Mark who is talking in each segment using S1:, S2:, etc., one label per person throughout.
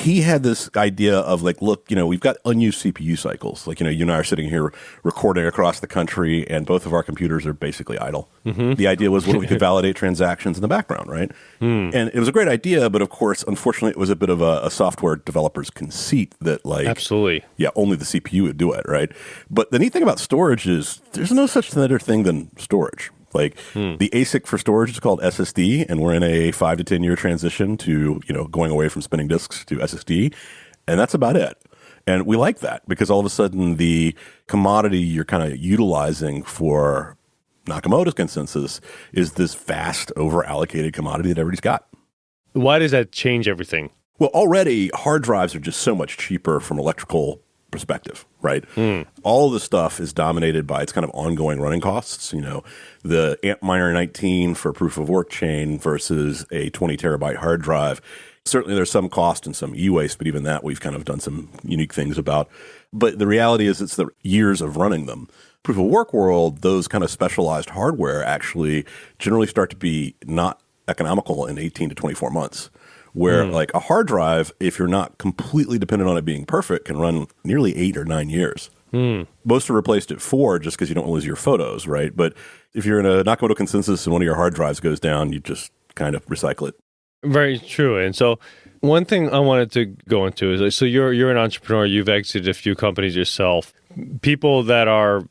S1: he had this idea of like, look, we've got unused CPU cycles. Like, you and I are sitting here recording across the country and both of our computers are basically idle. Mm-hmm. The idea was, what if we could validate transactions in the background, right? And it was a great idea, but of course, unfortunately, it was a bit of a software developer's conceit that like,
S2: absolutely,
S1: yeah, only the CPU would do it, right? But the neat thing about storage is there's no such other thing than storage. Like the ASIC for storage is called SSD, and we're in a 5 to 10 year transition to, going away from spinning disks to SSD. And that's about it. And we like that because all of a sudden the commodity you're kind of utilizing for Nakamoto's consensus is this vast over-allocated commodity that everybody's got.
S2: Why does that change everything?
S1: Well, already hard drives are just so much cheaper from electrical perspective, right? All of the stuff is dominated by its kind of ongoing running costs. The Antminer 19 for proof of work chain versus a 20 terabyte hard drive. Certainly there's some cost and some e-waste, but even that we've kind of done some unique things about. But the reality is it's the years of running them. Proof of work world, those kind of specialized hardware actually generally start to be not economical in 18 to 24 months. Where like a hard drive, if you're not completely dependent on it being perfect, can run nearly 8 or 9 years. Most are replaced at 4 just because you don't lose your photos, right? But if you're in a Nakamoto consensus and one of your hard drives goes down, you just kind of recycle it.
S2: Very true. And so one thing I wanted to go into is, so you're an entrepreneur, you've exited a few companies yourself. People that are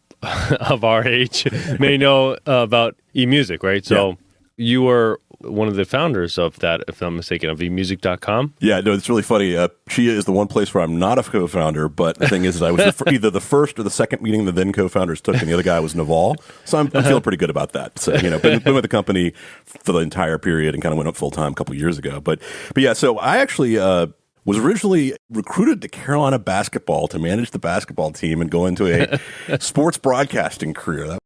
S2: of our age may know about eMusic, right? So you were one of the founders of that, if I'm mistaken, of eMusic.com.
S1: Yeah, no, it's really funny. Chia is the one place where I'm not a co-founder, but the thing is I was either the first or the second meeting the then co-founders took, and the other guy was Naval. So I'm feeling pretty good about that. So, been with the company for the entire period and kind of went up full-time a couple of years ago. But yeah, so I actually was originally recruited to Carolina basketball to manage the basketball team and go into a sports broadcasting career.